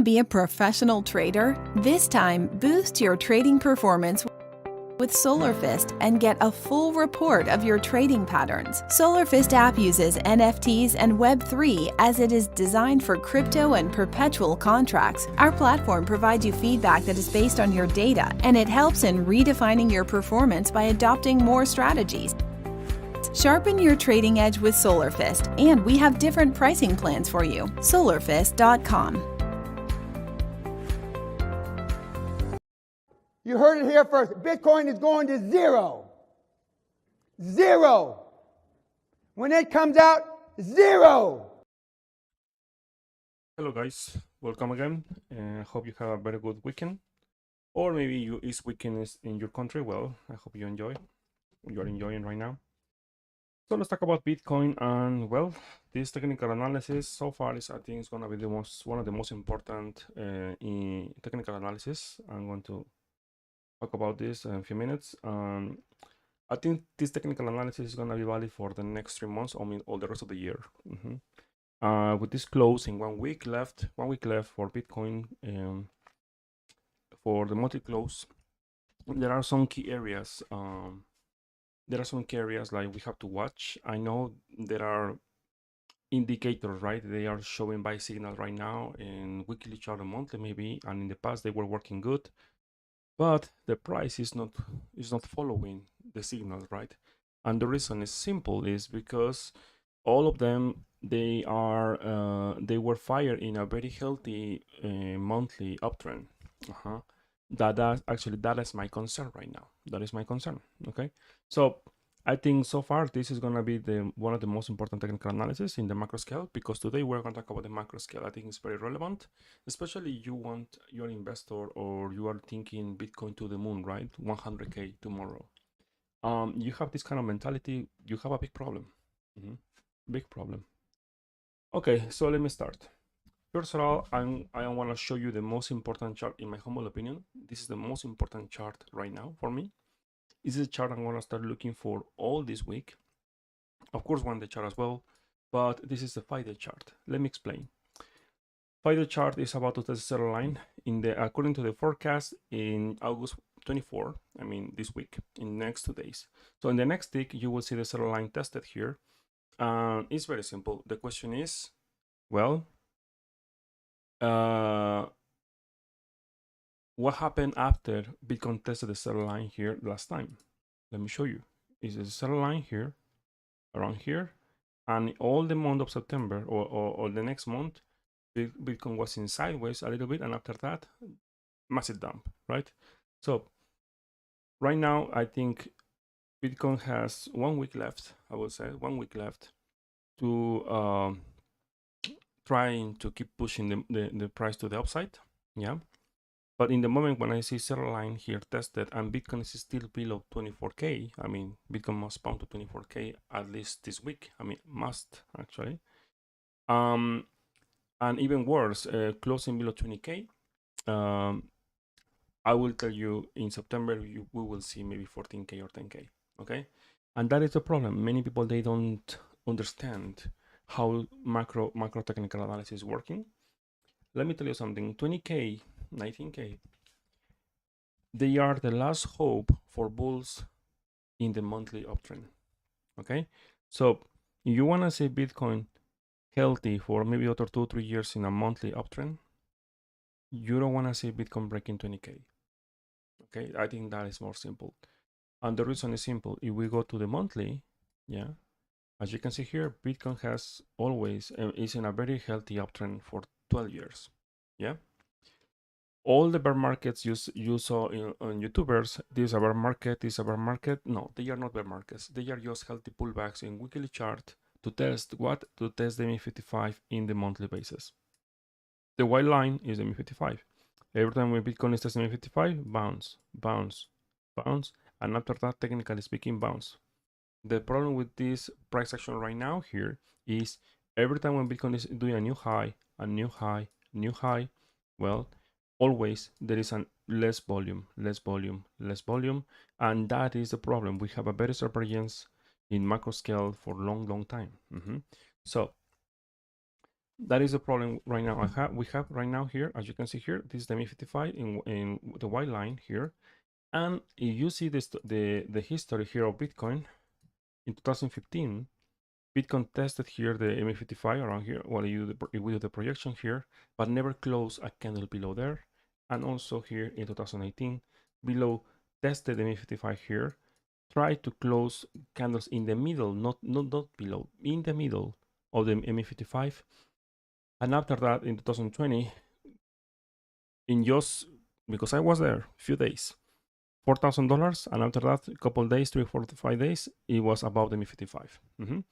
be a professional trader? This time, boost your trading performance with SolarFist and get a full report of your trading patterns. SolarFist app uses NFTs and Web3 as it is designed for crypto and perpetual contracts. Our platform provides you feedback that is based on your data, and it helps in redefining your performance by adopting more strategies. Sharpen your trading edge with SolarFist, and we have different pricing plans for you. SolarFist.com. You heard it here first. Bitcoin is going to zero. Zero. When it comes out, zero. Hello guys, welcome again. Hope you have a very good weekend. Or maybe this weekend is in your country. Well, I hope you enjoy. You are enjoying right now. So let's talk about Bitcoin, and well, this technical analysis so far is, I think, is going to be one of the most important in technical analysis. I'm going to talk about this in a few minutes. I think this technical analysis is going to be valid for the next 3 months, I mean, all the rest of the year. With this closing, 1 week left for Bitcoin. For the monthly close, there are some key areas. Like we have to watch. I know there are indicators, right? They are showing buy signals right now in weekly chart and monthly maybe, and in the past they were working good. But the price is not following the signals, right? And the reason is simple, is because all of them, they were fired in a very healthy monthly uptrend. That is my concern right now. That is my concern. Okay, so I think so far this is gonna be one of the most important technical analysis in the macro scale, because today we're gonna talk about the macro scale. I think it's very relevant, especially you're an investor or you are thinking Bitcoin to the moon, right? 100K tomorrow. You have this kind of mentality, you have a big problem. Big problem. Okay, so let me start. First of all, I want to show you the most important chart, in my humble opinion. This is the most important chart right now for me. This is a chart I'm going to start looking for all this week. Of course, 1-day chart as well, but this is the 5-day chart. Let me explain. 5-day chart is about to test the settle line according to the forecast in August 24. I mean, this week, in the next 2 days. So in the next tick, you will see the settle line tested here. It's very simple. The question is, well, what happened after Bitcoin tested the settle line here last time? Let me show you. It's a settle line here, around here, and all the month of September or the next month, Bitcoin was in sideways a little bit, and after that, massive dump, right? So right now, I think Bitcoin has 1 week left. I would say 1 week left to trying to keep pushing the price to the upside. Yeah. But in the moment when I see settle line here tested and Bitcoin is still below 24K, I mean, Bitcoin must bounce to 24K at least this week. I mean, must actually. And even worse, closing below 20K. I will tell you in September, we will see maybe 14K or 10K. Okay. And that is the problem. Many people, they don't understand how macro technical analysis is working. Let me tell you something. 20K, 19K, they are the last hope for bulls in the monthly uptrend. Okay, so you want to see Bitcoin healthy for maybe other 2-3 years in a monthly uptrend, you don't want to see Bitcoin breaking 20K. Okay, I think that is more simple, and the reason is simple. If we go to the monthly, yeah, as you can see here, Bitcoin has always is in a very healthy uptrend for 12 years. Yeah. All the bear markets you saw on YouTubers, this is a bear market, this is a bear market. No, they are not bear markets. They are just healthy pullbacks in weekly chart to test what? To test the MA55 in the monthly basis. The white line is the MA55. Every time when Bitcoin is testing MA55, bounce, bounce, bounce, and after that, technically speaking, bounce. The problem with this price action right now here is every time when Bitcoin is doing a new high, a new high, new high, well, always there is less volume, and that is the problem. We have a better surveillance in macro scale for long time. So that is the problem right now. We have right now here, as you can see here, this is the MA55 in the white line here. And if you see this, the history here of Bitcoin in 2015, Bitcoin tested here the MA55 around here while we do the projection here, but never closed a candle below there. And also here in 2018, below tested the MA55 here, tried to close candles in the middle, not below, in the middle of the MA55. And after that, in 2020, in just because I was there a few days, $4,000, and after that, a couple days, 3, 4, 5 days, it was above the MA55.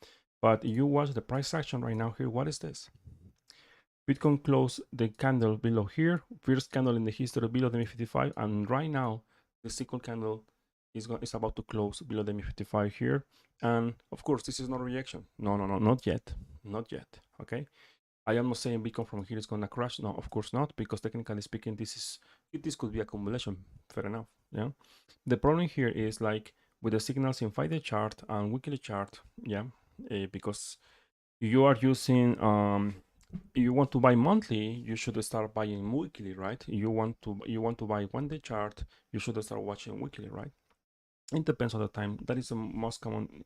But you watch the price action right now here. What is this? Bitcoin closed the candle below here, first candle in the history below the MA55, and right now the second candle is about to close below the MA55 here. And of course, this is not a reaction. No, not yet, not yet. Okay. I am not saying Bitcoin from here is gonna crash. No, of course not, because technically speaking, this could be accumulation. Fair enough. Yeah. The problem here is like with the signals in 5-day chart and weekly chart. Yeah, because you are using if you want to buy monthly, you should start buying weekly, right? You want to buy 1-day chart, you should start watching weekly, right? It depends on the time. That is the most common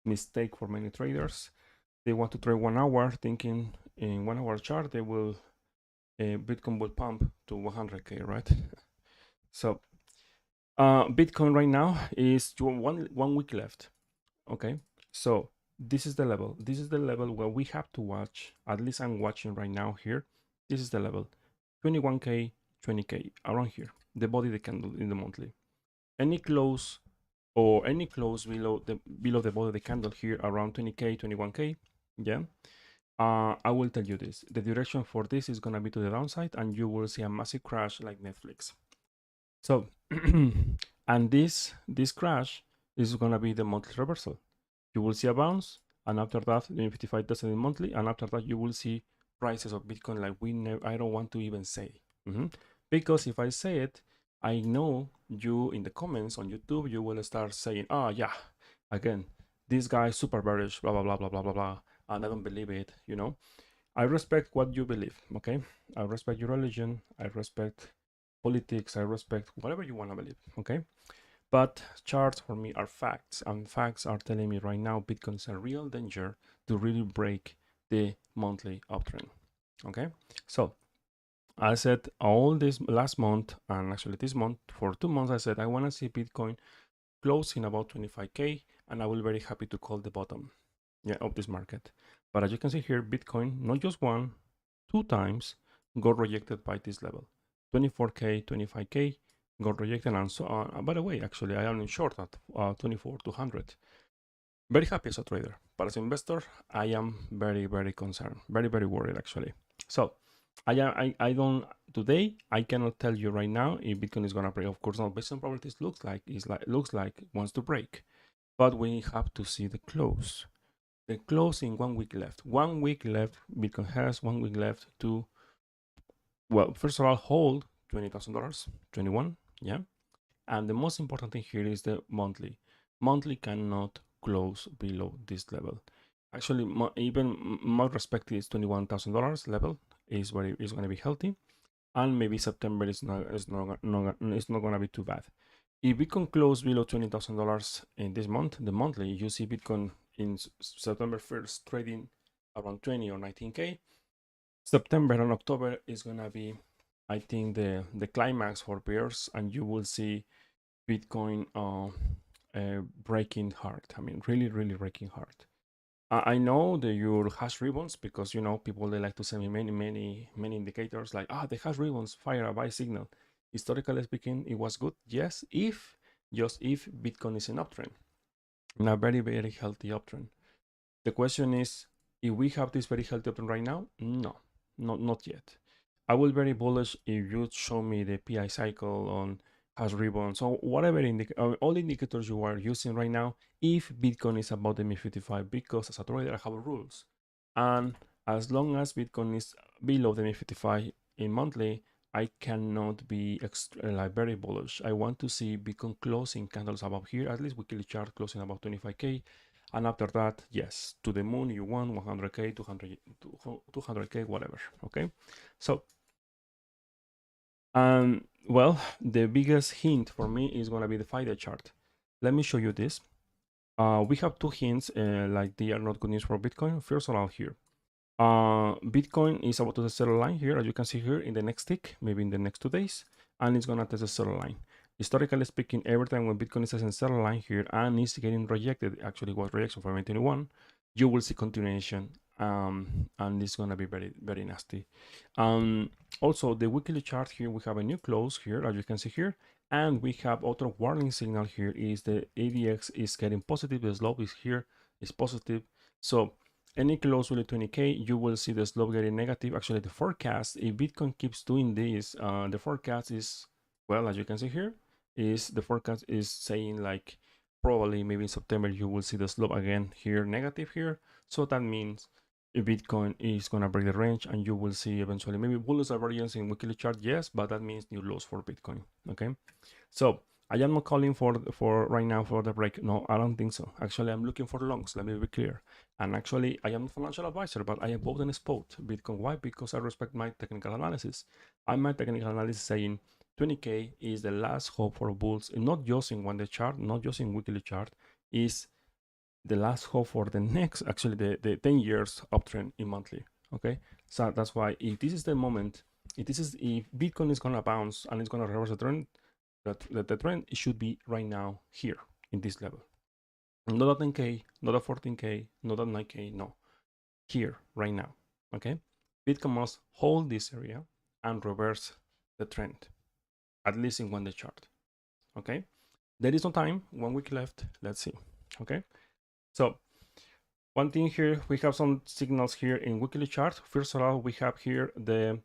mistake for many traders. They want to trade 1 hour, thinking in 1 hour chart they will Bitcoin will pump to 100k, right? So Bitcoin right now is one week left. Okay, so this is the level. This is the level where we have to watch. At least I'm watching right now here. This is the level, 21k, 20k, around here. The body of the candle in the monthly. Any close below the body of the candle here around 20k, 21k. Yeah. I will tell you this. The direction for this is gonna be to the downside, and you will see a massive crash like Netflix. So, and this crash is gonna be the monthly reversal. You will see a bounce, and after that, the 55 does it in monthly, and after that, you will see prices of Bitcoin like I don't want to even say. Because if I say it, I know you in the comments on YouTube, you will start saying, oh yeah, again, this guy is super bearish, blah, blah, blah, blah, blah, blah, blah, and I don't believe it, you know. I respect what you believe, okay? I respect your religion, I respect politics, I respect whatever you want to believe, okay? But charts for me are facts, and facts are telling me right now Bitcoin is a real danger to really break the monthly uptrend. Okay, so I said all this last month, and actually this month for 2 months, I said I want to see Bitcoin closing about 25k, and I will be very happy to call the bottom, of this market. But as you can see here, Bitcoin not just 1, 2 times got rejected by this level, 24k, 25k. Got rejected, and so on. By the way, actually, I am in short at 24,200. Very happy as a trader, but as an investor, I am very, very concerned, very, very worried actually. So, I don't today. I cannot tell you right now if Bitcoin is gonna break. Of course, not based on probabilities. Looks like it wants to break, but we have to see the close. The close in 1 week left. 1 week left. Bitcoin has 1 week left to. Well, first of all, hold $20,000, 21. Yeah. And the most important thing here is the monthly. Monthly cannot close below this level. Actually, even more respected is $21,000 level is going to be healthy, and maybe September is not going to be too bad. If Bitcoin close below $20,000 in this month, the monthly, you see Bitcoin in September 1st trading around 20 or 19k. September and October is going to be, I think, the climax for bears, and you will see Bitcoin breaking hard. I mean, really, really breaking hard. I know that your hash ribbons, because you know people, they like to send me many indicators like, the hash ribbons fire a buy signal. Historically speaking, it was good. Yes, if Bitcoin is in uptrend, in a very, very healthy uptrend. The question is, if we have this very healthy uptrend right now, no, not yet. I will be very bullish if you show me the PI cycle on hash ribbon. So whatever all indicators you are using right now, if Bitcoin is above the MA55, because as a trader I have rules, and as long as Bitcoin is below the MA55 in monthly, I cannot be like very bullish. I want to see Bitcoin closing candles above here, at least weekly chart closing above 25k, and after that, yes, to the moon you want 100k, 200k, whatever. Okay, so well, the biggest hint for me is going to be the 5-day chart. Let me show you this. We have two hints, like they are not good news for Bitcoin. First of all, here, Bitcoin is about to test a line here, as you can see here in the next tick, maybe in the next 2 days, and it's gonna test a settle line. Historically speaking, every time when Bitcoin is testing a settle line here and is getting rejected, actually was rejection for 2021, you will see continuation, and it's gonna be very, very nasty. Also, the weekly chart here, we have a new close here, as you can see here, and we have other warning signal here is the ADX is getting positive, the slope is here, is positive. So any close below 20k, you will see the slope getting negative. Actually, the forecast, if Bitcoin keeps doing this, the forecast is, well, as you can see here, is the forecast is saying like probably maybe in September you will see the slope again here negative here. So that means Bitcoin is gonna break the range and you will see eventually maybe bullish divergence in weekly chart, yes, but that means new lows for Bitcoin. Okay, so I am not calling for right now for the break. No, I don't think so. Actually, I'm looking for longs. Let me be clear. And actually, I am a financial advisor, but I have bought and spot Bitcoin. Why? Because I respect my technical analysis. And my technical analysis saying 20k is the last hope for bulls, not just in 1-day chart, not just in weekly chart, is the last hope for the next, actually the 10 years uptrend in monthly. Okay, so that's why if this is the moment, if Bitcoin is gonna bounce and it's gonna reverse the trend, the trend should be right now here in this level, not at 10k, not at 14k, not at 9k, no, here right now. Okay, Bitcoin must hold this area and reverse the trend, at least in 1-day chart. Okay, there is no time, 1 week left. Let's see. Okay, so one thing here, we have some signals here in weekly chart. First of all, we have here the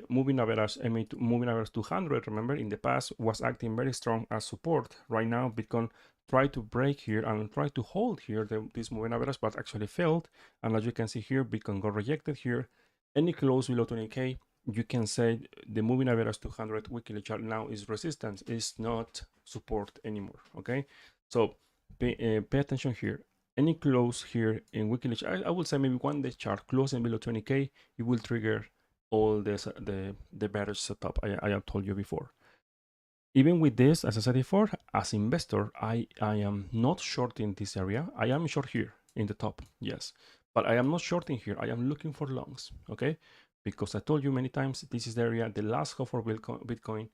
moving average, moving average 200. Remember, in the past was acting very strong as support. Right now, Bitcoin tried to break here and try to hold here this moving average, but actually failed. And as you can see here, Bitcoin got rejected here. Any close below 20k, you can say the moving average 200 weekly chart now is resistance, is not support anymore. Okay, so pay attention here. Any close here in weekly chart, I would say maybe 1-day chart closing below 20k, it will trigger all this the bearish setup I have told you before. Even with this, as I said before, as investor, I am not shorting this area. I am short here in the top, yes, but I am not shorting here. I am looking for longs, okay? Because I told you many times, this is the area, the last hope for Bitcoin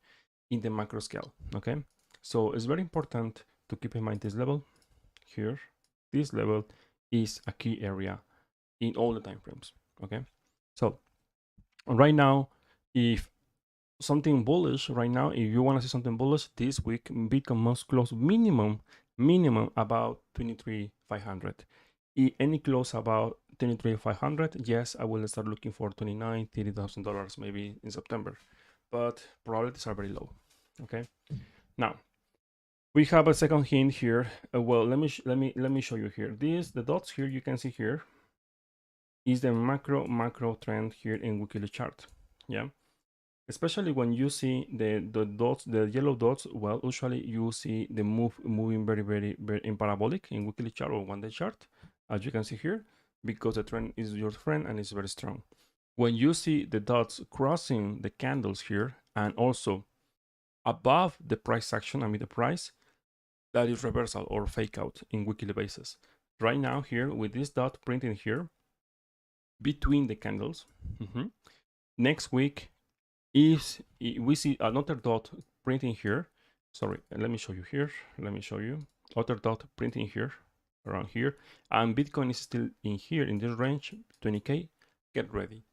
in the macro scale, okay? So it's very important to keep in mind this level here. This level is a key area in all the time frames. Okay, so right now, if something bullish right now, if you want to see something bullish this week, Bitcoin must close minimum about 23,500. Any close about 23,500, yes, I will start looking for $29,000-$30,000 maybe in September, but probabilities are very low. Okay, now we have a second hint here. Well, let me show you here. The dots here you can see here is the macro trend here in weekly chart. Yeah, especially when you see the dots, the yellow dots. Well, usually you see the moving very in parabolic in weekly chart or 1-day chart, as you can see here, because the trend is your friend and it's very strong. When you see the dots crossing the candles here and also above the price action, I mean the price, that is reversal or fake out in weekly basis. Right now here with this dot printing here between the candles. Next week, if we see another dot printing here, sorry, let me show you here. Let me show you other dot printing here around here, and Bitcoin is still in here in this range 20k. Get ready.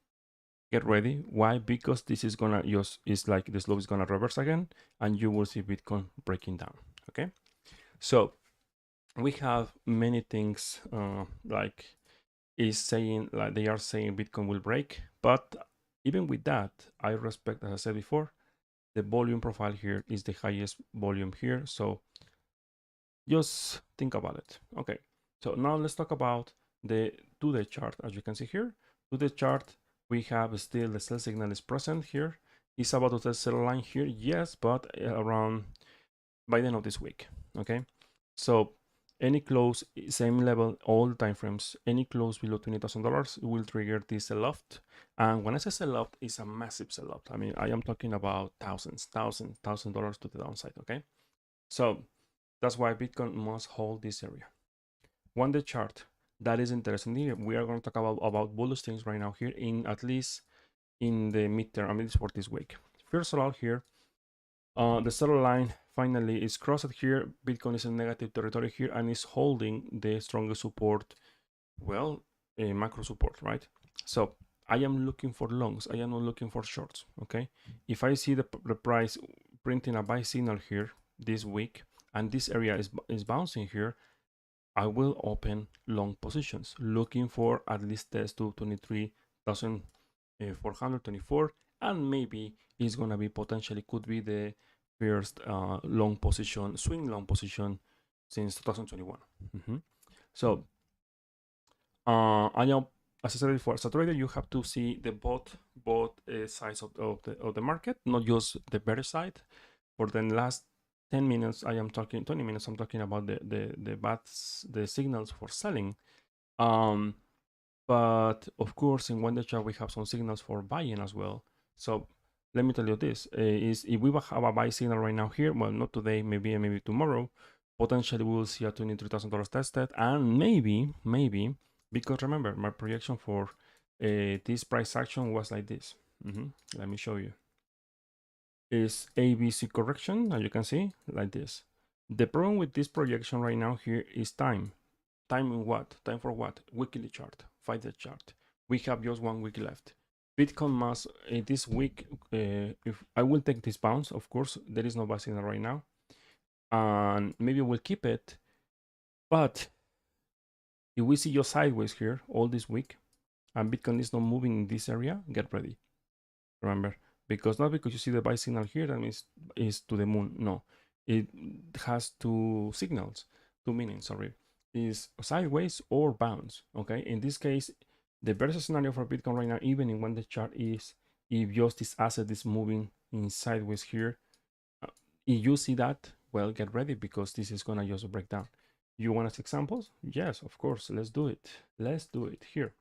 Get ready. Why? Because this is gonna just is like the slope is gonna reverse again, and you will see Bitcoin breaking down. Okay. So we have many things like is saying, like they are saying Bitcoin will break, but even with that, I respect, as I said before, the volume profile here is the highest volume here. So just think about it. Okay, so now let's talk about the 2-day chart. As you can see here, 2-day chart, we have still the sell signal is present here. It's about to test sell line here, yes, but around by the end of this week. Okay, so Any close, same level, all the time frames, any close below $20,000 will trigger this sell-off. And when I say sell-off, it's a massive sell-off. I mean, I am talking about $1,000 to the downside, okay? So that's why Bitcoin must hold this area. One day chart, that is interesting here. We are going to talk about bullish things right now here, in at least in the midterm, I mean, it's for this week. First of all here, the seller line finally is crossed here. Bitcoin is in negative territory here and is holding the strongest support, well, macro support, right? So I am looking for longs. I am not looking for shorts, okay? If I see the price printing a buy signal here this week and this area is bouncing here, I will open long positions, looking for at least test to 23,424, and maybe it's gonna be potentially could be the first long position, swing long position since 2021. So I am, as I said before, as a trader, you have to see the both sides of the market, not just the bearish side. For the last 10 minutes, I am talking 20 minutes. I'm talking about the signals for selling. But of course, in one day chart, we have some signals for buying as well. So let me tell you this: is if we have a buy signal right now here, well, not today, maybe tomorrow, potentially we will see a $23,000 tested, and maybe, because remember, my projection for this price action was like this. Let me show you. Is ABC correction, as you can see, like this. The problem with this projection right now here is time. Time in what? Time for what? Weekly chart, 5-day chart. We have just 1 week left. Bitcoin must, this week, if I will take this bounce, of course, there is no buy signal right now. And maybe we'll keep it. But if we see your sideways here all this week, and Bitcoin is not moving in this area, get ready. Remember, because not because you see the buy signal here, that means it's to the moon. No, it has two signals, two meanings, sorry. Is sideways or bounce, okay? In this case, the best scenario for Bitcoin right now, even in one day chart, is if just this asset is moving in sideways here. If you see that, well, get ready, because this is gonna just break down. You want to see examples? Yes, of course. Let's do it. Let's do it here.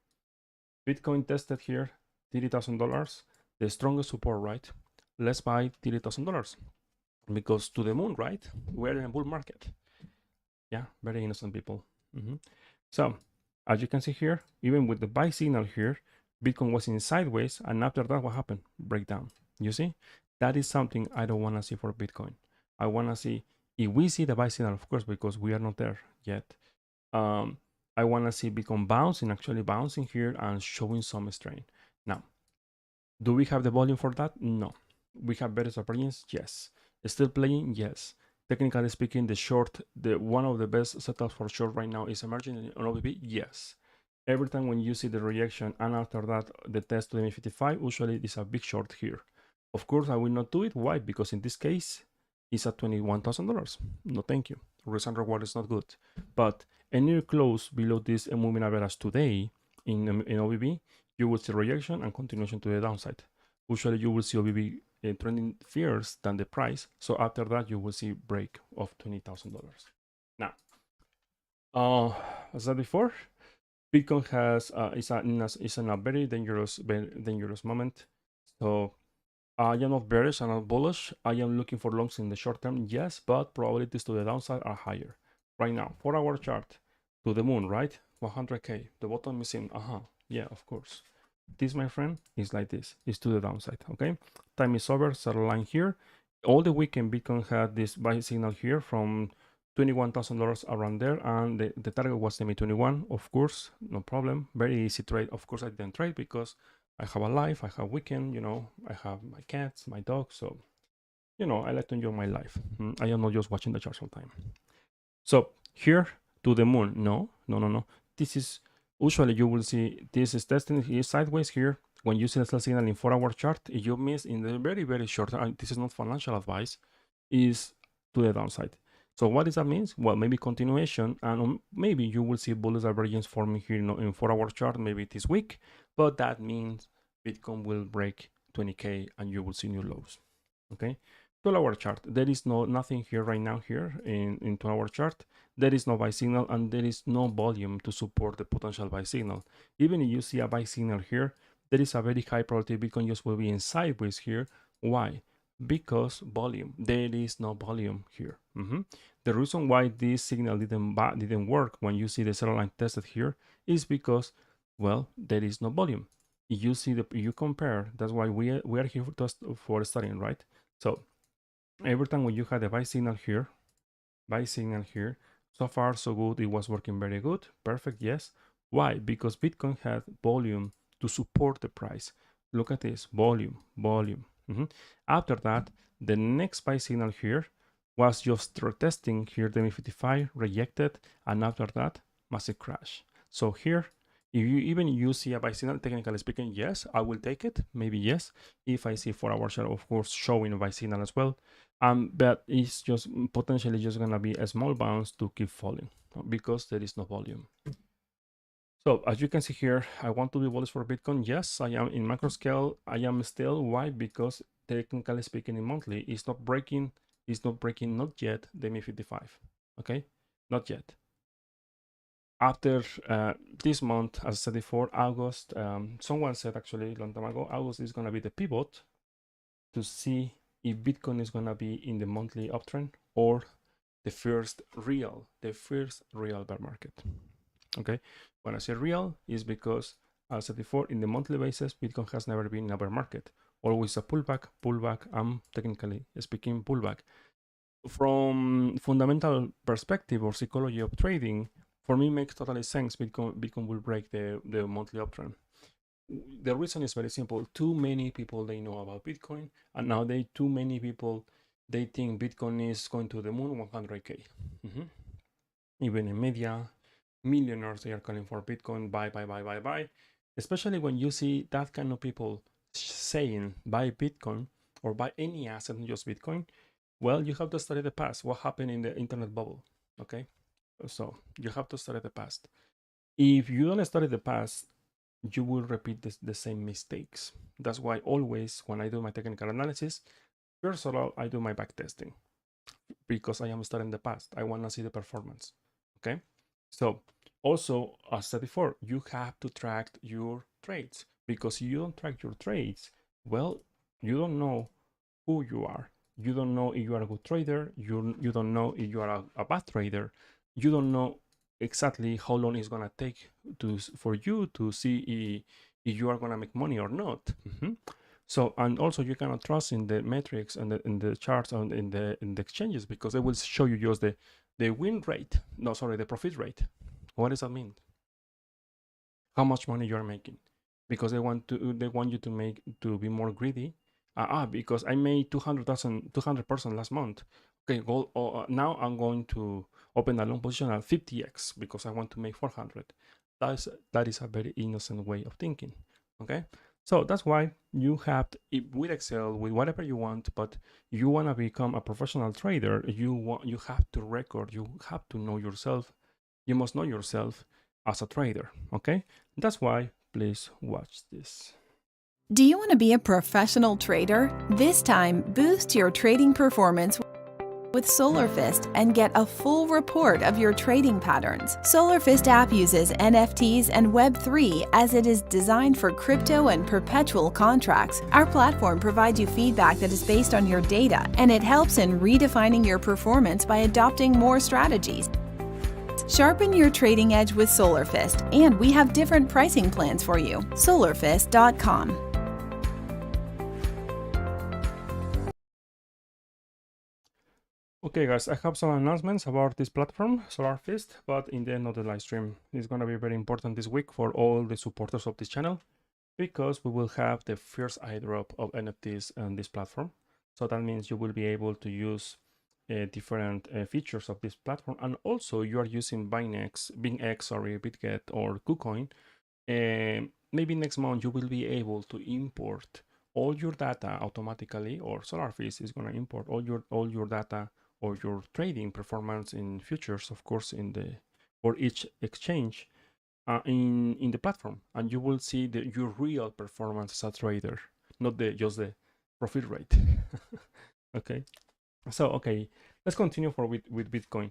Bitcoin tested here $30,000, the strongest support, right? Let's buy $30,000 because to the moon, right? We're in a bull market. Yeah, very innocent people. So as you can see here, even with the buy signal here, Bitcoin was in sideways, and after that, what happened? Breakdown. You see, that is something I don't want to see for Bitcoin. I want to see, if we see the buy signal, of course, because we are not there yet. I want to see Bitcoin bouncing, actually bouncing here and showing some strain. Now, do we have the volume for that? No. We have better opinions? Yes. Still playing? Yes. Technically speaking, the short, one of the best setups for short right now is emerging on OBB? Yes. Every time when you see the reaction and after that the test to the MA55, usually it's a big short here. Of course, I will not do it. Why? Because in this case, it's at $21,000. No, thank you. Risk and reward is not good. But any close below this moving average today in OBB, you will see rejection and continuation to the downside. Usually you will see OBB trending fierce than the price. So after that, you will see break of $20,000. Now, as I said before, Bitcoin is in a very dangerous moment. So I am not bearish, I'm not bullish. I am looking for longs in the short term, yes, but probabilities to the downside are higher. Right now, 4-hour chart to the moon, right? 100K. The bottom is in, yeah, of course. This, my friend, is like this. It's to the downside, okay? Time is over, settle line here. All the weekend, Bitcoin had this buy signal here from $21,000 around there, and the target was MA21, of course, no problem. Very easy trade. Of course, I didn't trade because I have a life, I have weekend, I have my cats, my dog, so, I like to enjoy my life. I am not just watching the charts all the time. So here to the moon, no. This is, usually you will see this is testing here sideways here. When you see the sell signal in 4-hour chart, if you miss in the very, very short, this is not financial advice, is to the downside. So what does that mean? Well, maybe continuation, and maybe you will see bullish divergence forming here in 4-hour chart, maybe this week, but that means Bitcoin will break 20K and you will see new lows, okay? 2-hour chart. There is nothing here right now here in 2-hour chart. There is no buy signal and there is no volume to support the potential buy signal. Even if you see a buy signal here, there is a very high probability Bitcoin just will be in sideways here. Why? Because volume. There is no volume here. The reason why this signal didn't work when you see the seller line tested here is because, well, there is no volume. You see you compare. That's why we are here for studying, right? So every time when you had a buy signal here, so far so good. It was working very good. Perfect. Yes. Why? Because Bitcoin had volume to support the price. Look at this volume. After that, the next buy signal here was just testing here the MA55 rejected, and after that massive crash. So here, if you see a buy signal, technically speaking, yes, I will take it. Maybe yes, if I see 4-hour chart, of course, showing a buy signal as well. But it's just potentially just gonna be a small bounce to keep falling because there is no volume. So as you can see here, I want to be bullish for Bitcoin. Yes, I am in macro scale. I am still. Why? Because technically speaking, in monthly, it's not breaking not yet the MA55. Okay, not yet. After this month, as I said before, August, someone said actually a long time ago, August is gonna be the pivot to see if Bitcoin is gonna be in the monthly uptrend or the first real bear market. Okay, when I say real is because, as I said before, in the monthly basis, Bitcoin has never been in a bear market. Always a pullback, technically speaking, pullback. From fundamental perspective or psychology of trading, for me makes totally sense. Bitcoin will break the monthly uptrend. The reason is very simple. Too many people they know about Bitcoin, and now too many people they think Bitcoin is going to the moon, 100K. Even in media, millionaires they are calling for Bitcoin, buy. Especially when you see that kind of people saying buy Bitcoin or buy any asset, not just Bitcoin. Well, you have to study the past. What happened in the internet bubble? Okay, so you have to study the past. If you don't study the past, you will repeat the same mistakes. That's why always when I do my technical analysis, first of all, I do my back testing because I am studying the past. I want to see the performance. Okay, so also as I said before, you have to track your trades because if you don't track your trades, well, you don't know who you are. You don't know if you are a good trader. You don't know if you are a bad trader. You don't know exactly how long it's gonna take for you to see if you are gonna make money or not. So, and also you cannot trust in the metrics and in the charts and in the exchanges because they will show you just the win rate. No, sorry, the profit rate. What does that mean? How much money you are making? Because they want you to be more greedy. Because I made 200% last month. Okay, now I'm going to open a long position at 50x because I want to make 400. That is a very innocent way of thinking. Okay, so that's why you have with Excel, with whatever you want, but you want to become a professional trader. You have to record. You have to know yourself. You must know yourself as a trader. Okay, that's why please watch this. Do you want to be a professional trader? This time, boost your trading performance with SolarFist and get a full report of your trading patterns. SolarFist app uses NFTs and Web3 as it is designed for crypto and perpetual contracts. Our platform provides you feedback that is based on your data, and it helps in redefining your performance by adopting more strategies. Sharpen your trading edge with SolarFist, and we have different pricing plans for you. SolarFist.com. Okay guys, I have some announcements about this platform, SolarFist, but in the end of the live stream. It's going to be very important this week for all the supporters of this channel because we will have the first airdrop of NFTs on this platform. So that means you will be able to use different features of this platform, and also you are using BingX, BitGet or KuCoin. Maybe next month you will be able to import all your data automatically, or SolarFist is going to import all your data or your trading performance in futures, of course, for each exchange in the platform, and you will see your real performance as a trader, not just the profit rate. Okay. So, okay, let's continue with Bitcoin.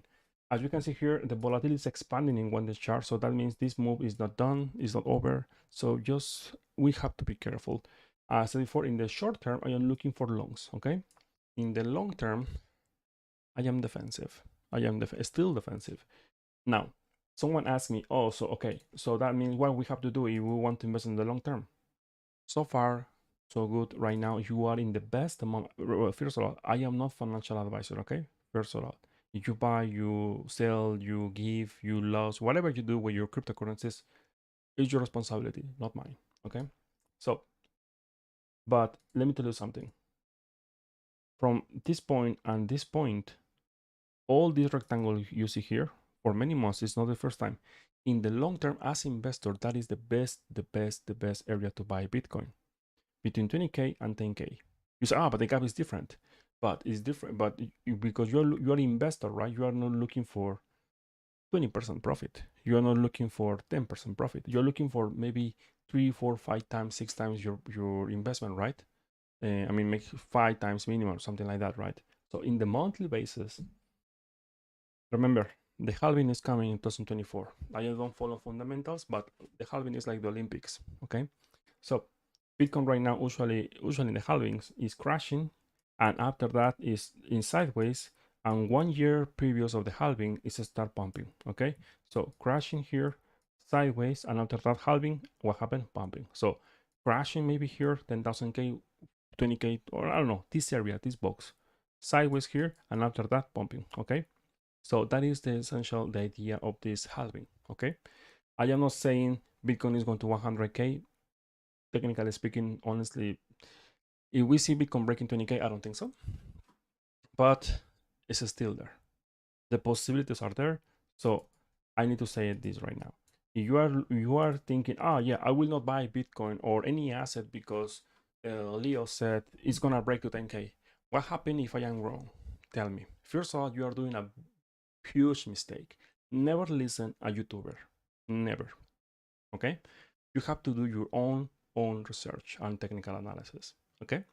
As you can see here, the volatility is expanding in one day chart. So that means this move is not done, is not over. So just, we have to be careful. As I said before, in the short term, I am looking for longs, okay? In the long term, I am defensive. I am still defensive. Now, someone asked me, oh, so, okay, so that means what we have to do if we want to invest in the long term. So far, so good. Right now, you are in the best amount. First of all, I am not financial advisor, okay? First of all, if you buy, you sell, you give, you lose, whatever you do with your cryptocurrencies, is your responsibility, not mine, okay? So, but let me tell you something. From this point and this point, all this rectangle you see here, for many months, it's not the first time. In the long term, as investor, that is the best area to buy Bitcoin. Between 20K and 10K. You say, but the gap is different. But it's different, but because you're an investor, right? You are not looking for 20% profit. You are not looking for 10% profit. You're looking for maybe 3, 4, 5 times, 6 times your investment, right? I mean, make 5 times minimum, something like that, right? So in the monthly basis, remember, the halving is coming in 2024. I don't follow fundamentals, but the halving is like the Olympics, okay? So Bitcoin right now, usually in the halvings is crashing, and after that is in sideways, and 1 year previous of the halving is start pumping, okay? So crashing here, sideways, and after that halving, what happened? Pumping. So crashing maybe here, 10,000K, 20K, or I don't know, this area, this box, sideways here, and after that pumping, okay? So that is the idea of this halving, okay? I am not saying Bitcoin is going to 100K. Technically speaking, honestly, if we see Bitcoin breaking 20K, I don't think so. But it's still there. The possibilities are there. So I need to say this right now. If you are thinking, yeah, I will not buy Bitcoin or any asset because Leo said it's gonna break to 10K. What happened if I am wrong? Tell me. First of all, you are doing a huge mistake. Never listen a YouTuber. Never. Okay? You have to do your own research and technical analysis. Okay?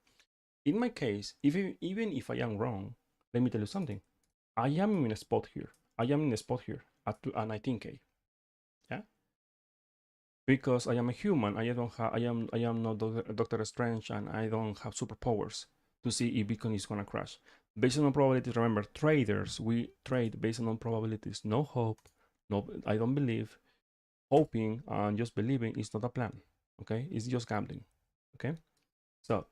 In my case, even if I am wrong, let me tell you something. I am in a spot here. I am in a spot here at 19K. Yeah? Because I am a human, I am not Doctor Strange, and I don't have superpowers to see if Bitcoin is gonna crash. Based on probabilities, remember, traders, we trade based on probabilities. No hope, no, I don't believe. Hoping and just believing is not a plan. Okay, it's just gambling. Okay, so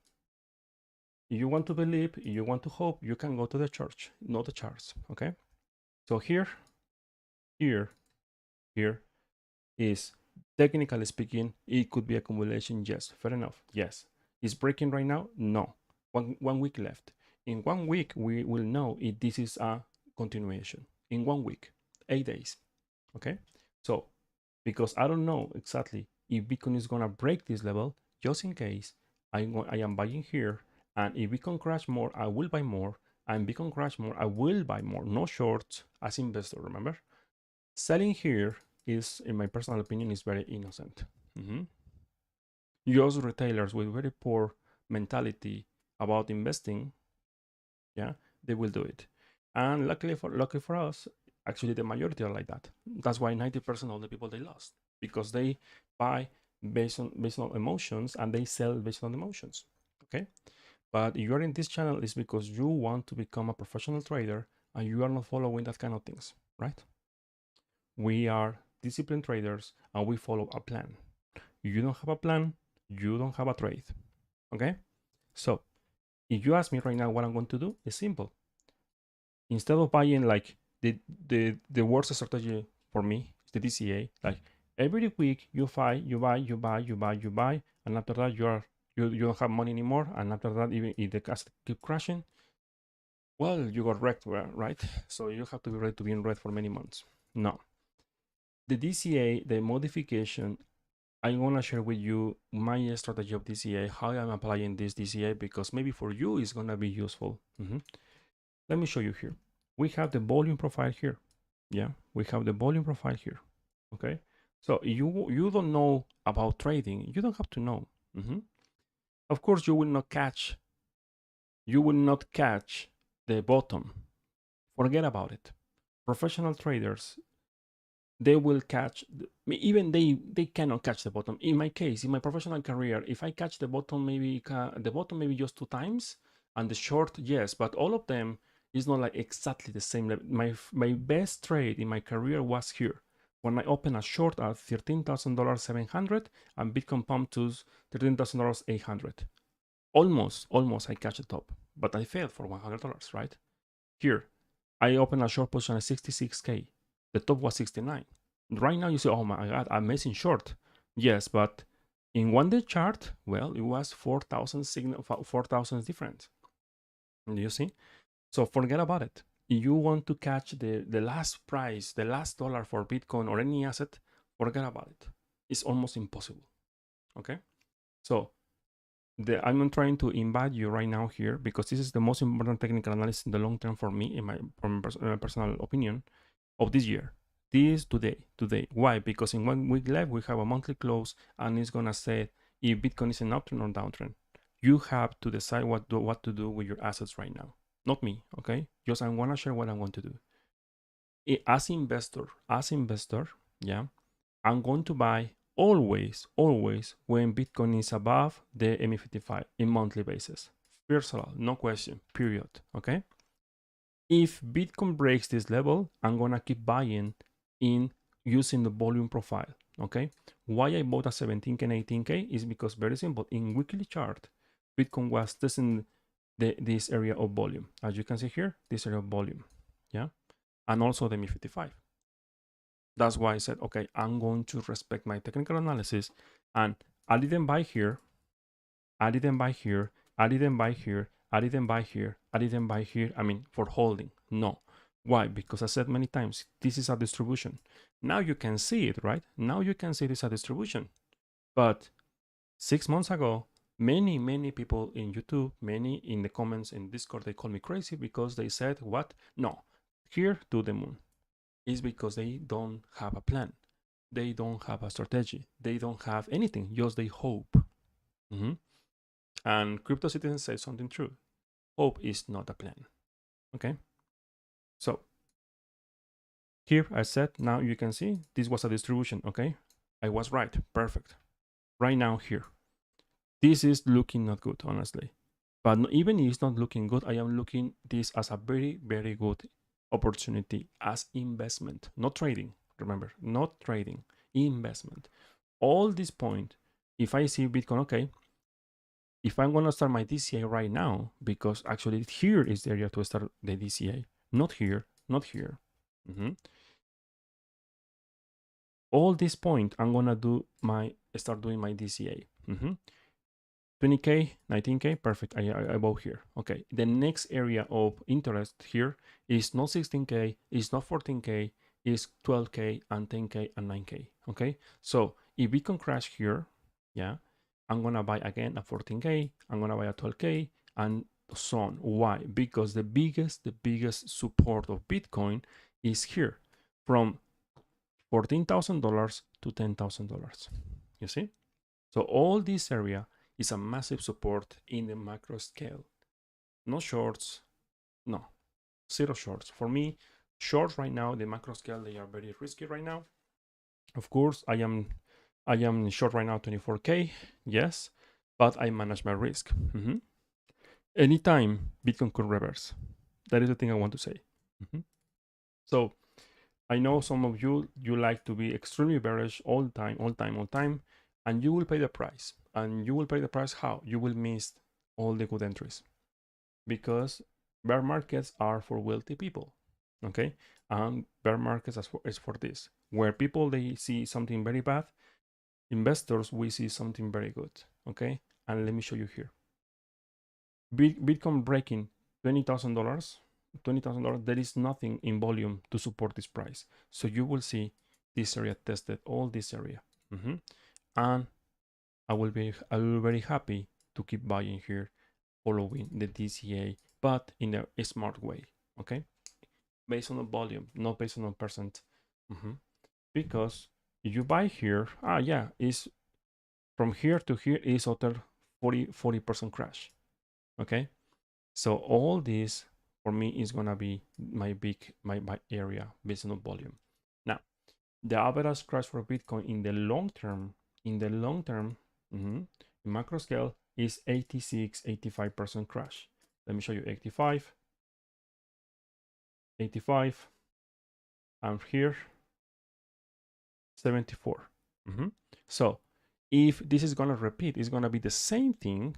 if you want to believe, if you want to hope, you can go to the church, not the charts. Okay, so here is, technically speaking, it could be accumulation. Yes, fair enough. Yes, it's breaking right now. No, one week left. In 1 week, we will know if this is a continuation. In 1 week, 8 days. Okay, so because I don't know exactly if Bitcoin is gonna break this level, just in case I am buying here, and if Bitcoin crash more, I will buy more, and Bitcoin crash more, I will buy more. No shorts as investor, remember? Selling here is, in my personal opinion, is very innocent. Just retailers with very poor mentality about investing, yeah, they will do it. And luckily for us, actually the majority are like that. That's why 90% of the people they lost, because they buy based on emotions and they sell based on emotions. Okay, but if you're in this channel, it's because you want to become a professional trader and you are not following that kind of things, right? We are disciplined traders and we follow a plan. If you don't have a plan, you don't have a trade. Okay, so if you ask me right now what I'm going to do, it's simple. Instead of buying like the worst strategy for me is the DCA. Like every week you buy, and after that you don't have money anymore, and after that, even if the cash keep crashing, well, you got wrecked, right? So you have to be ready to be in red for many months. No, the DCA, the modification, I'm gonna share with you my strategy of DCA, how I'm applying this DCA, because maybe for you it's gonna be useful. Let me show you here. We have the volume profile here. Yeah, we have the volume profile here. Okay, so you don't know about trading, you don't have to know. Of course, you will not catch you will not catch the bottom. Forget about it. Professional traders, they will catch, even they cannot catch the bottom. In my case, in my professional career, if I catch the bottom, maybe just 2 times, and the short, yes, but all of them is not like exactly the same level. My best trade in my career was here when I opened a short at $13,000 700 and Bitcoin pumped to $13,000 800. Almost I catch the top, but I failed for $100, right? Here, I opened a short position at 66K. The top was 69. Right now you say, oh my God, amazing short. Yes, but in 1 day chart, well, it was 4,000 signal, 4,000 different. Do you see? So forget about it. If you want to catch the last price, the last dollar for Bitcoin or any asset, forget about it. It's almost impossible. Okay? So I'm trying to invite you right now here because this is the most important technical analysis in the long term for me, from my personal opinion, of this year. This today. Why? Because in 1 week left, we have a monthly close, and it's gonna say if Bitcoin is an uptrend or downtrend. You have to decide what to do with your assets right now. Not me, okay? Just I'm gonna share what I'm going to do. As investor, yeah, I'm going to buy always when Bitcoin is above the MA55 in monthly basis. First of all, no question, period, okay? If Bitcoin breaks this level, I'm gonna keep buying in using the volume profile, okay? Why I bought a 17K and 18K is because very simple. In weekly chart, Bitcoin was testing this area of volume. As you can see here, this area of volume, yeah? And also the MA55. That's why I said, okay, I'm going to respect my technical analysis, and I didn't buy here, I didn't buy here, I didn't buy here, I didn't buy here, I didn't buy here, I mean, for holding. No. Why? Because I said many times, this is a distribution. Now you can see it, right? Now you can see this is a distribution. But 6 months ago, many people in YouTube, many in the comments in Discord, they call me crazy because they said, what? No, here to the moon. Is because they don't have a plan. They don't have a strategy. They don't have anything, just they hope. And Crypto Citizen says something true. Hope is not a plan. Okay? So here I said, now you can see this was a distribution. Okay? I was right. Perfect. Right now here. This is looking not good, honestly. But even if it's not looking good, I am looking this as a very, very good opportunity as investment, not trading. Remember, not trading, investment. All this point, if I see Bitcoin, okay, if I'm going to start my DCA right now, because actually here is the area to start the DCA, not here, not here. All this point, I'm going to start doing my DCA. 20K, 19K, perfect. I bought here. Okay, the next area of interest here is not 16K, is not 14K, is 12K and 10K and 9K. Okay, so if we can crash here, yeah, I'm gonna buy again at 14K, I'm gonna buy at 12K, and so on. Why? Because the biggest support of Bitcoin is here, from $14,000 to $10,000. You see? So all this area is a massive support in the macro scale. No shorts, no, zero shorts. For me, shorts right now, the macro scale, they are very risky right now. Of course, I am short right now 24K, yes, but I manage my risk. Anytime Bitcoin could reverse. That is the thing I want to say. So I know some of you like to be extremely bearish all the time, and you will pay the price. And you will pay the price how? You will miss all the good entries, because bear markets are for wealthy people, okay? And bear markets is for this, where people, they see something very bad, investors, we see something very good, okay? And let me show you here. Bitcoin breaking $20,000, there is nothing in volume to support this price. So you will see this area tested, all this area. And I will be very happy to keep buying here, following the DCA, but in a smart way, okay? Based on the volume, not based on percent. Because if you buy here, is from here to here is other 40% crash, okay? So all this for me is gonna be my area based on volume. Now, the average crash for Bitcoin in the long term, in macro scale is 86, 85% crash. Let me show you 85, 85, and here 74. So if this is gonna repeat, it's gonna be the same thing.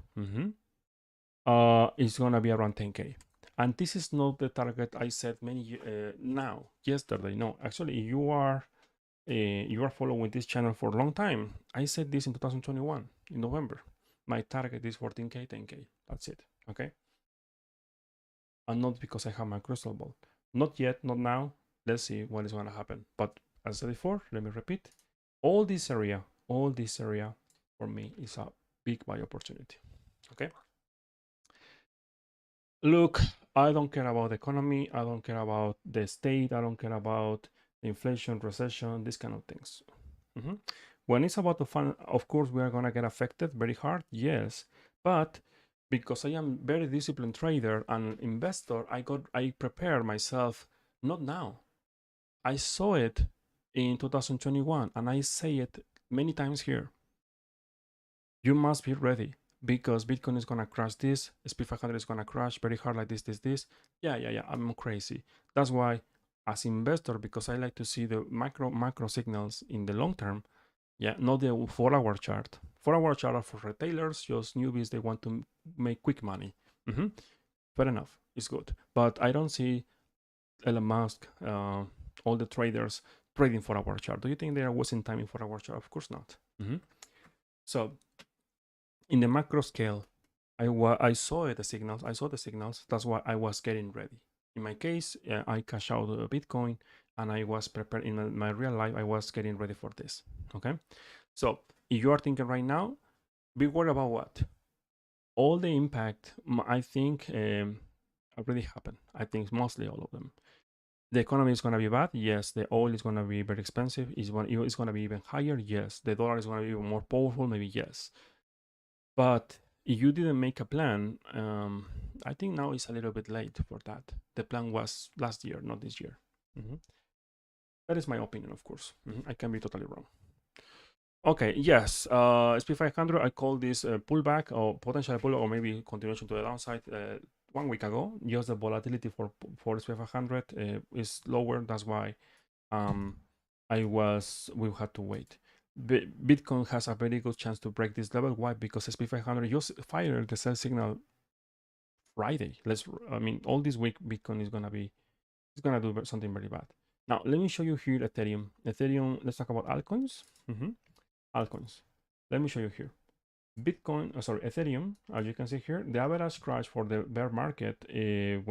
It's gonna be around 10K. And this is not the target I set yesterday. No, actually, you are following this channel for a long time. I said this in 2021 in November. My target is 14K, 10K. That's it. Okay. And not because I have my crystal ball. Not yet, not now. Let's see what is going to happen. But as I said before, let me repeat. All this area for me is a big buy opportunity. Okay. Look, I don't care about the economy. I don't care about the state. I don't care about inflation, recession, these kind of things. When it's about the fund, of course, we are going to get affected very hard. Yes. But because I am very disciplined trader and investor, I prepare myself, not now. I saw it in 2021 and I say it many times here. You must be ready because Bitcoin is gonna crash this, SP500 is gonna crash very hard like this. Yeah, I'm crazy. That's why as investor, because I like to see the macro signals in the long term, yeah, not the 4-hour chart. 4-hour chart are for retailers, just newbies, they want to make quick money. Fair enough, it's good. But I don't see Elon Musk, all the traders trading 4-hour chart. Do you think they are wasting time in 4-hour chart? Of course not. So in the macro scale, I saw the signals. That's why I was getting ready. In my case, I cash out Bitcoin and I was prepared in my real life. I was getting ready for this. Okay. So if you are thinking right now, be worried about what? All the impact, I think, already happened. I think mostly all of them. The economy is going to be bad. Yes. The oil is going to be very expensive. It's going to be even higher. Yes. The dollar is going to be even more powerful. Maybe yes. But if you didn't make a plan, I think now it's a little bit late for that. The plan was last year, not this year. That is my opinion, of course. I can be totally wrong. Okay, yes, SP500, I call this a pullback or potential pullback or maybe continuation to the downside 1 week ago. Just the volatility for SP500 is lower. That's why we had to wait. Bitcoin has a very good chance to break this level. Why? Because SP500 just fired the sell signal Friday. All this week Bitcoin is gonna do something very bad. Now let me show you here Ethereum. Let's talk about altcoins. Altcoins. Let me show you here. Ethereum. As you can see here, the average crash for the bear market the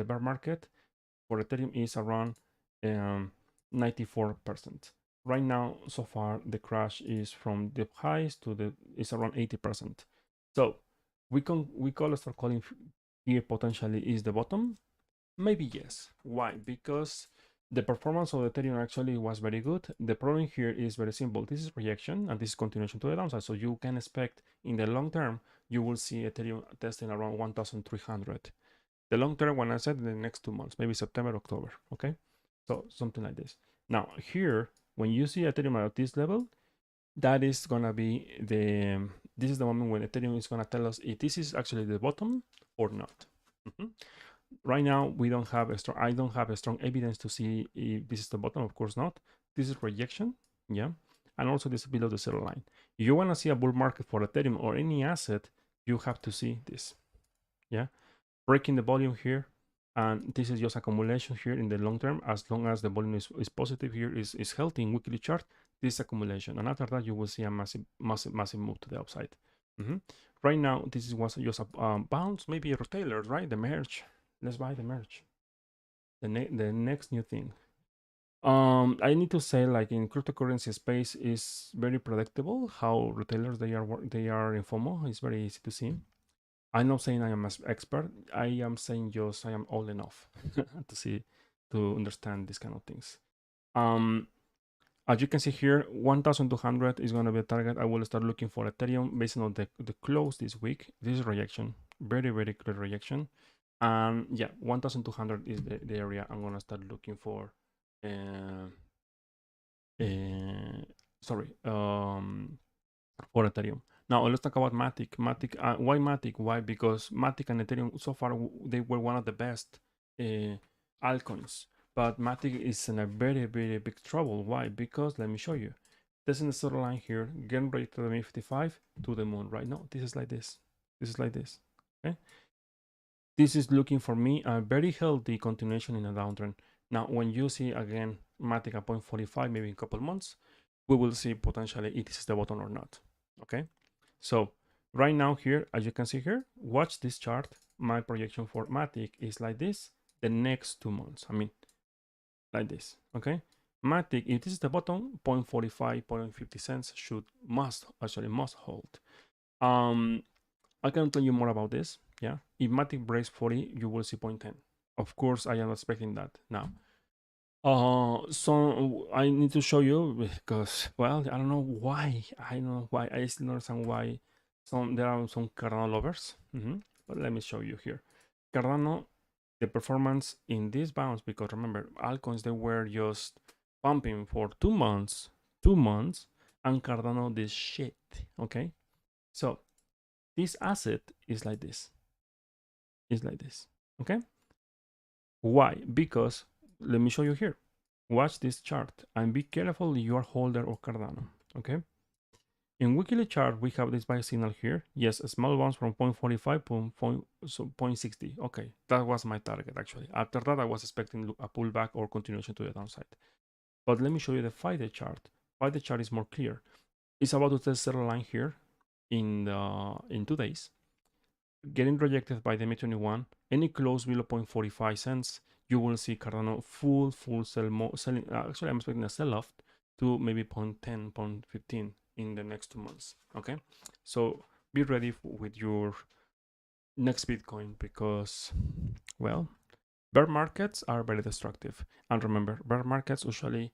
bear market for Ethereum is around 94%. Right now, so far, the crash is from the highs is around 80%. So we call start calling here potentially is the bottom. Maybe yes. Why? Because the performance of Ethereum actually was very good. The problem here is very simple. This is rejection and this is continuation to the downside. So you can expect in the long term, you will see Ethereum testing around 1,300. The long term, when I said in the next 2 months, maybe September, October. Okay. So something like this. Now here, when you see Ethereum at this level, that is gonna be this is the moment when Ethereum is gonna tell us if this is actually the bottom or not. Right now, I don't have a strong evidence to see if this is the bottom. Of course not. This is rejection, yeah, and also this is below the zero line. If you wanna see a bull market for Ethereum or any asset, you have to see this, yeah, breaking the volume here. And this is just accumulation here in the long term. As long as the volume is positive here, is healthy in weekly chart, this accumulation. And after that, you will see a massive move to the upside. Right now, this was just a bounce, maybe a retailers, right? The merge. Let's buy the merge. The next new thing. I need to say, like in cryptocurrency space, is very predictable how retailers they are in FOMO. It's very easy to see. I'm not saying I am an expert. I am saying just I am old enough to understand these kind of things. As you can see here, 1,200 is going to be a target. I will start looking for Ethereum based on the close this week. This is rejection, very, very clear rejection. And yeah, 1,200 is the area I'm going to start looking for. Sorry, for Ethereum. Now let's talk about Matic. Matic, why Matic? Why? Because Matic and Ethereum so far they were one of the best altcoins, but Matic is in a very, very big trouble. Why? Because let me show you. This is the sort of line here, getting ready to the MA55 to the moon. Right now, this is like this. This is like this. Okay. This is looking for me a very healthy continuation in a downtrend. Now, when you see again Matic at 0.45, maybe in a couple months, we will see potentially if this is the bottom or not. Okay, so right now here, as you can see here, watch this chart. My projection for Matic is like this the next 2 months. I mean, like this. Okay, Matic, if this is the bottom, 0.45, 0.50 cents must hold. I can tell you more about this. Yeah, if Matic breaks 40, you will see 0.10. Of course, I am expecting that now. So I need to show you because, well, I don't know why. I don't know why. I still don't understand why there are some Cardano lovers. But let me show you here. Cardano, the performance in this bounce, because remember, altcoins, they were just pumping for 2 months, and Cardano this shit. Okay, so this asset is like this. It's like this. Okay. Why? Because let me show you here. Watch this chart and be careful if you are holder of Cardano. Okay. In weekly chart, we have this buy signal here. Yes, a small bounce from 0.45 to 0.60. Okay, that was my target actually. After that, I was expecting a pullback or continuation to the downside. But let me show you the 5-day chart. 5-day chart is more clear. It's about to test the line here in 2 days. Getting rejected by the MA21. Any close below 0.45 cents, you will see Cardano full selling. Actually, I'm expecting a sell-off to maybe 0.10, 0.15 in the next 2 months. Okay, so be ready with your next Bitcoin because, well, bear markets are very destructive. And remember, bear markets usually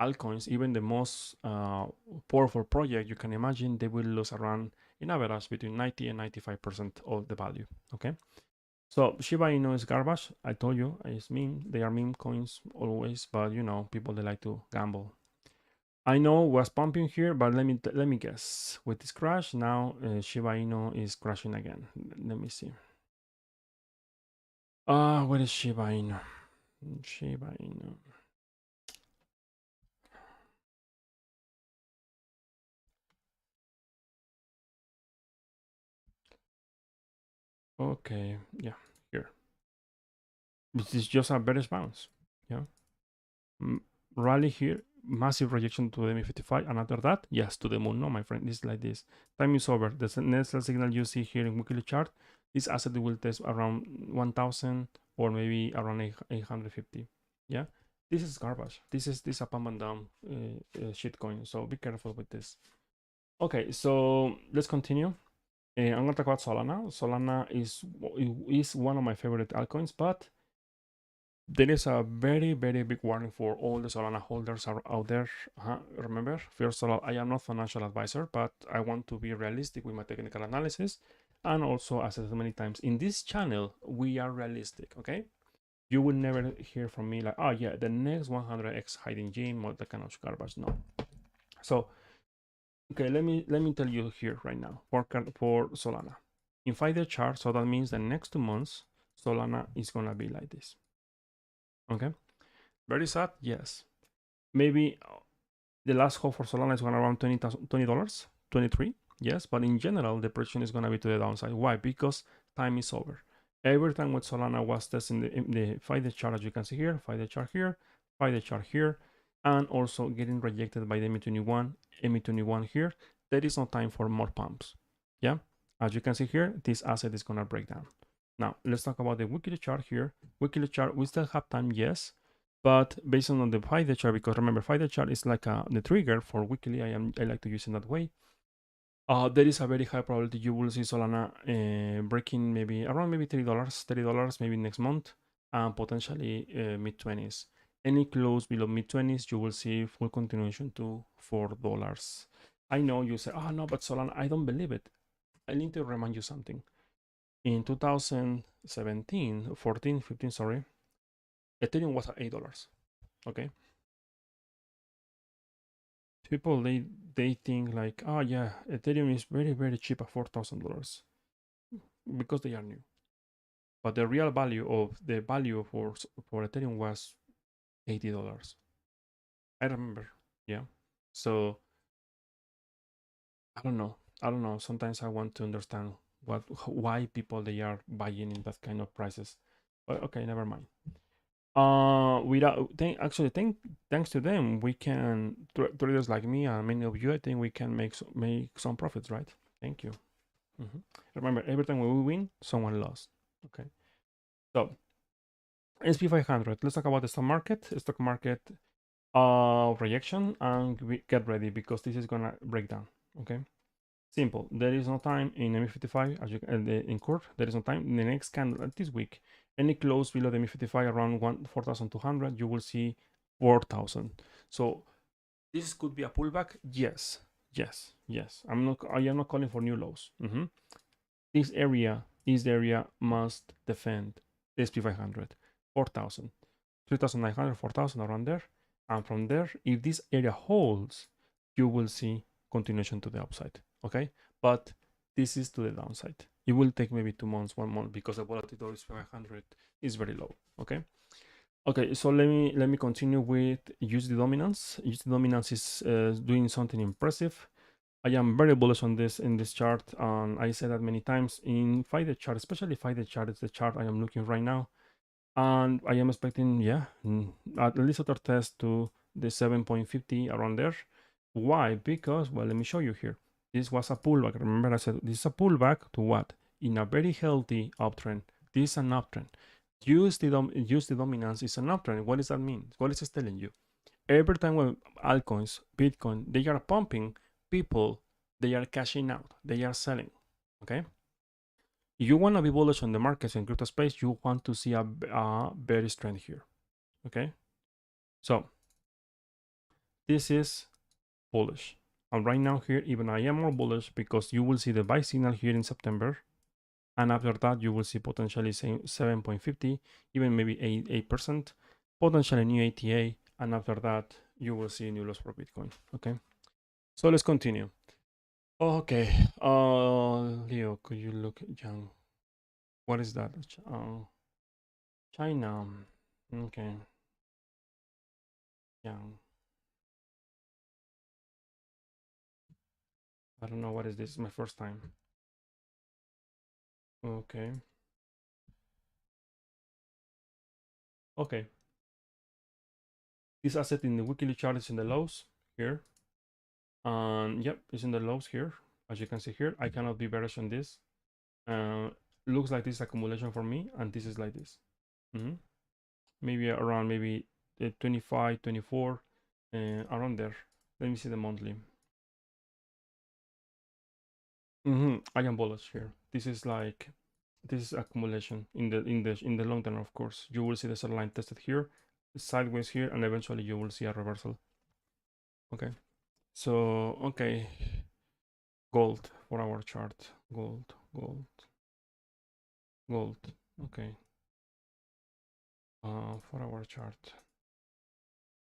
altcoins, even the most powerful project you can imagine, they will lose around, in average, between 90 and 95% of the value. Okay. So Shiba Inu is garbage. I told you, it's meme. They are meme coins always, but you know, people they like to gamble. I know was pumping here, but let me guess. With this crash now, Shiba Inu is crashing again. Let me see. Where is Shiba Inu? Shiba Inu. Okay, yeah, here. This is just a bearish bounce. Yeah. Rally here, massive rejection to the MA55, and after that, yes, to the moon. No, my friend, this is like this. Time is over. The next signal you see here in weekly chart, this asset will test around 1,000 or maybe around 850. Yeah, this is garbage. This is a pump and down shitcoin. So be careful with this. Okay, so let's continue. I'm gonna talk about Solana. Solana is one of my favorite altcoins, but there is a very, very big warning for all the Solana holders out there. Remember, first of all, I am not financial advisor, but I want to be realistic with my technical analysis. And also, as I said many times, in this channel, we are realistic, okay? You will never hear from me like, oh yeah, the next 100x hiding gem or that kind of garbage. No. So, okay, let me tell you here right now for Solana. In 5-day chart, so that means the next 2 months, Solana is gonna be like this. Okay, very sad. Yes, maybe the last hope for Solana is going around $20, 23. Yes, but in general, the prediction is going to be to the downside. Why? Because time is over. Every time with Solana was testing the 5-day chart, as you can see here, 5-day chart here, 5-day chart here, and also getting rejected by the MA21 here. There is no time for more pumps. Yeah, as you can see here, this asset is going to break down. Now, let's talk about the weekly chart here. Weekly chart, we still have time, yes, but based on the 5-day chart, because remember, 5-day chart is like the trigger for weekly. I like to use it that way. There is a very high probability you will see Solana breaking maybe around maybe $30, maybe next month, and potentially mid-20s. Any close below mid-20s, you will see full continuation to $4. I know you say, oh no, but Solana, I don't believe it. I need to remind you something. In 2017, 14, 15, sorry, Ethereum was at $8. Okay. People they think like, oh yeah, Ethereum is very, very cheap at $4,000 because they are new. But the real value for Ethereum was $80. I remember. Yeah. So I don't know. I don't know. Sometimes I want to understand why people they are buying in that kind of prices. But okay, never mind. Without thanks to them, we can traders like me and many of you. I think we can make some profits, right? Thank you. Remember, every time we win, someone lost. Okay. So SP 500. Let's talk about the stock market. Stock market reaction, and we get ready because this is gonna break down. Okay. Simple. There is no time in ME55 as you in court. There is no time. In the next candle this week, any close below the ME55 around 4,200, you will see 4,000. So this could be a pullback. Yes, yes, yes. I am not calling for new lows. This area is the area must defend the SP500, 4,000, 3,900, 4,000 around there, and from there, if this area holds, you will see continuation to the upside. Okay, but this is to the downside. It will take maybe 2 months, 1 month, because the volatility of 500 is very low. Okay. Okay, so let me continue with USD dominance. USD dominance is doing something impressive. I am very bullish on this in this chart, and I said that many times in FIDE chart, especially FIDE chart. It's the chart I am looking right now, and I am expecting at least other test to the 7.50 around there. Why? Because, well, let me show you here. This was a pullback. Remember I said this is a pullback to what? In a very healthy uptrend. This is an uptrend. USD dominance is an uptrend. What does that mean? What is it telling you? Every time when altcoins, Bitcoin, they are pumping, people, they are cashing out. They are selling. Okay? You want to be bullish on the markets in crypto space, you want to see a very strength here. Okay? So this is bullish. And right now here, even I am more bullish because you will see the buy signal here in September. And after that, you will see potentially 7.50, even maybe 8%, potentially new ATA. And after that, you will see new lows for Bitcoin. Okay. So let's continue. Okay. Leo, could you look young? What is that? China. Okay. Yeah. I don't know what is this. It's my first time. Okay. Okay. This asset in the weekly chart is in the lows here. And yep, it's in the lows here. As you can see here, I cannot be bearish on this. Looks like this accumulation for me, and this is like this. Maybe around 25, 24, around there. Let me see the monthly. I am bullish here. This is accumulation in the long term. Of course, you will see the sell line tested here, sideways here, and eventually you will see a reversal. Okay, so okay, gold for our chart. Gold. Okay. For our chart.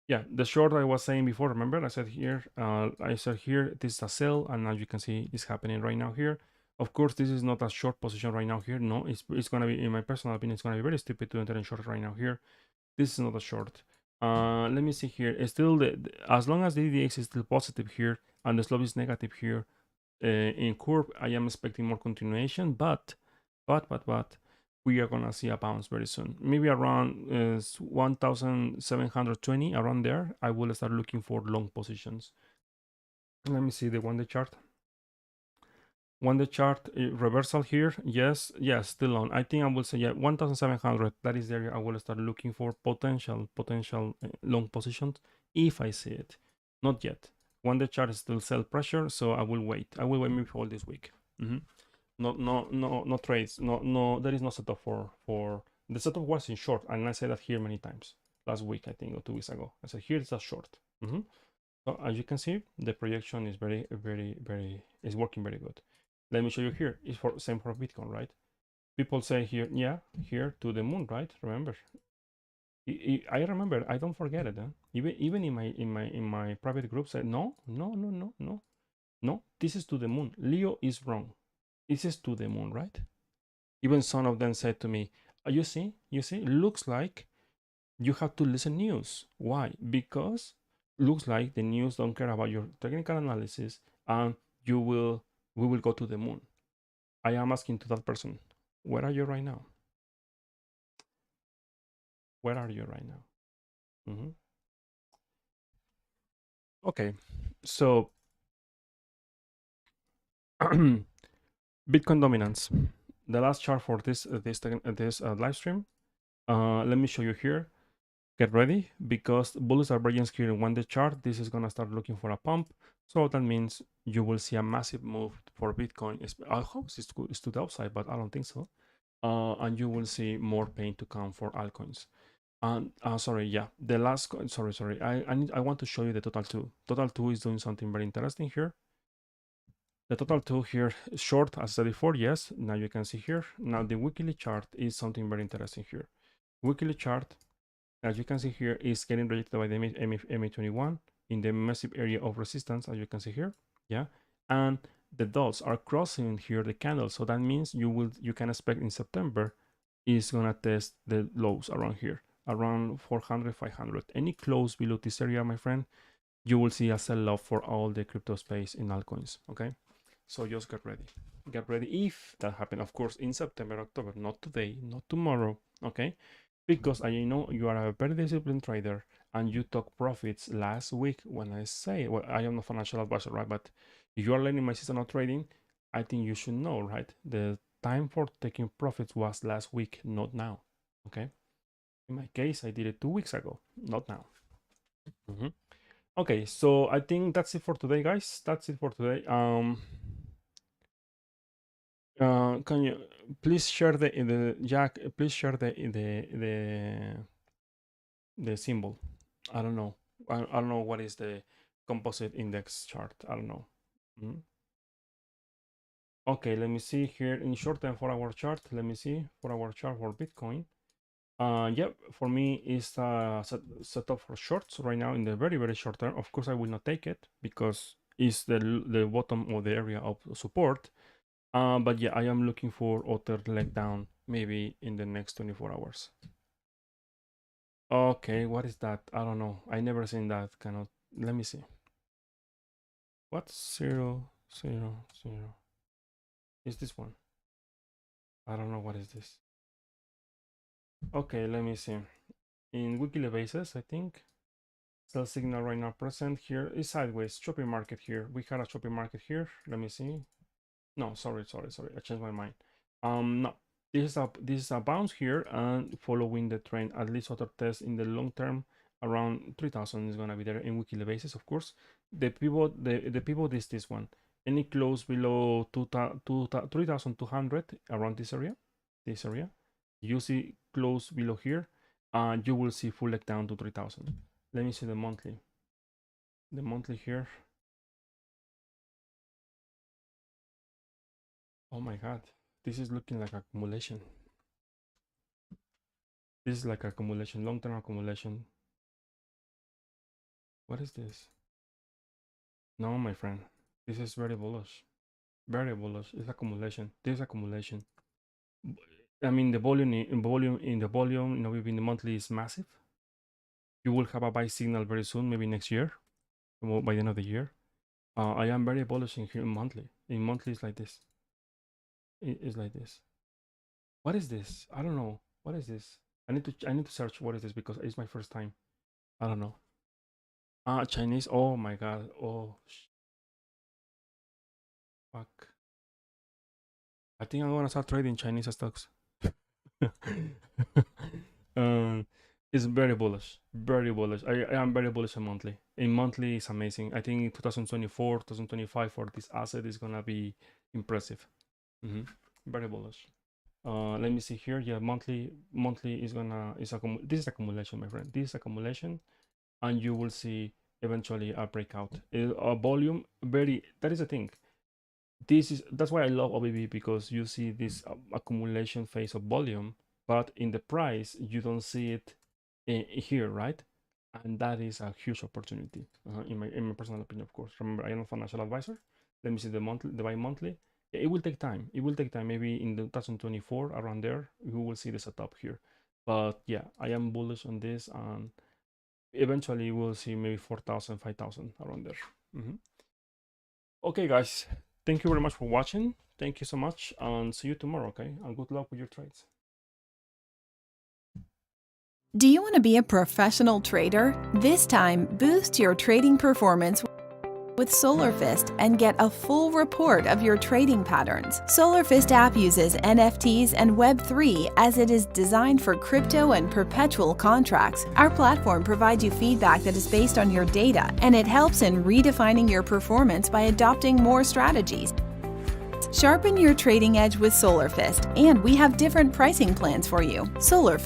Yeah, the short I was saying before, remember I said here, this is a sell, and as you can see, it's happening right now here. Of course, this is not a short position right now here. No, it's gonna be, in my personal opinion, it's gonna be very stupid to enter in short right now here. This is not a short. Let me see here. It's still as long as the DDX is still positive here and the slope is negative here in curve, I am expecting more continuation, but we are gonna see a bounce very soon. Maybe around 1,720, around there, I will start looking for long positions. Let me see the 1-day chart. 1-day chart reversal here. Yes, still on. I think I will say 1,700. That is the area I will start looking for potential long positions if I see it. Not yet. 1-day chart is still sell pressure, so I will wait. I will wait maybe for all this week. No trades. No. There is no setup for the setup was in short, and I say that here many times. last week, I think, or 2 weeks ago. I said, here's a short. So as you can see, the projection is is working very good. Let me show you here. It's for same for Bitcoin, right? People say here, yeah, here to the moon, right? Remember, I remember. I don't forget it. Huh? Even in my private group, said no, no, no, no, no, no. This is to the moon. Leo is wrong. This is to the moon, right? Even some of them said to me, you see, looks like you have to listen news. Why? Because looks like the news don't care about your technical analysis, and we will go to the moon. I am asking to that person, where are you right now? Where are you right now? Okay, so Bitcoin dominance. The last chart for this live stream. Let me show you here. Get ready, because bulls are brilliant here in 1-day chart. This is gonna start looking for a pump, so that means you will see a massive move for Bitcoin. I hope it's to the upside, but I don't think so. And you will see more pain to come for altcoins. And sorry, yeah, the last coin. Sorry. I want to show you the total two. Total two is doing something very interesting here. The total two here is short, as I said before. Yes, now you can see here. Now the weekly chart is something very interesting here. Weekly chart, as you can see here, is getting rejected by the MA21 in the massive area of resistance, as you can see here. Yeah, and the dots are crossing here the candle, so that means you can expect in September is gonna test the lows around here, around 400, 500. Any close below this area, my friend, you will see a sell-off for all the crypto space in altcoins. Okay, so just get ready. Get ready if that happens. Of course, in September, October, not today, not tomorrow. Okay, because I know you are a very disciplined trader and you took profits last week. When I say, well, I am not a financial advisor, right? But if you are learning my seasonal trading, I think you should know, right? The time for taking profits was last week, not now. Okay. In my case, I did it 2 weeks ago, not now. Okay, so I think that's it for today, guys. That's it for today. Can you please share the Jack? Please share the symbol. I don't know. I don't know what is the composite index chart. I don't know. Okay, let me see here in short term 4-hour chart. Let me see 4-hour chart for Bitcoin. Yep, for me it's set up for shorts right now in the very short term. Of course, I will not take it because it's the bottom of the area of support. But yeah, I am looking for other leg down maybe in the next 24 hours. Okay, what is that? I don't know. I never seen that kind of. Let me see. What's 0, 0, 0? Is this one? I don't know what is this. Okay, let me see. In weekly basis, I think sell signal right now present here is sideways. Choppy market here. We had a choppy market here. Let me see. No, sorry. I changed my mind. No, this is a bounce here and following the trend. At least other test in the long term around 3,000 is gonna be there in weekly basis. Of course, the pivot is this one. Any close below 3,200 around this area, you see close below here, and you will see full leg down to 3,000. Let me see the monthly. The monthly here. Oh my god, this is looking like accumulation. This is like accumulation, long-term accumulation. What is this? No, my friend, this is very bullish. Very bullish. It's accumulation. This is accumulation. I mean, the volume in the maybe in the monthly is massive. You will have a buy signal very soon, maybe next year, by the end of the year. I am very bullish in here monthly. In monthly, it's like this. It's like this. What is this? I don't know. What is this? I need to search what is this because it's my first time. I don't know. Chinese. Oh my god. Oh, fuck. I think I'm gonna start trading Chinese stocks. um, it's very bullish. Very bullish. I am very bullish on monthly. In monthly, it's amazing. I think 2024, 2025 for this asset is gonna be impressive. Very bullish. Let me see here. Yeah, monthly is gonna this is accumulation, my friend. This is accumulation, and you will see eventually a breakout. A volume that is the thing. That's why I love OBB, because you see this accumulation phase of volume, but in the price you don't see it here, right? And that is a huge opportunity, in my personal opinion, of course. Remember, I am a financial advisor. Let me see the bi-monthly. It will take time. It will take time. Maybe in 2024, around there, we will see the setup here. But yeah, I am bullish on this, and eventually we'll see maybe 4,000, 5,000 around there. Okay, guys, thank you very much for watching. Thank you so much, and see you tomorrow, okay? And good luck with your trades. Do you want to be a professional trader? This time, boost your trading performance with SolarFist and get a full report of your trading patterns. SolarFist app uses NFTs and Web3 as it is designed for crypto and perpetual contracts. Our platform provides you feedback that is based on your data, and it helps in redefining your performance by adopting more strategies. Sharpen your trading edge with SolarFist, and we have different pricing plans for you. SolarFist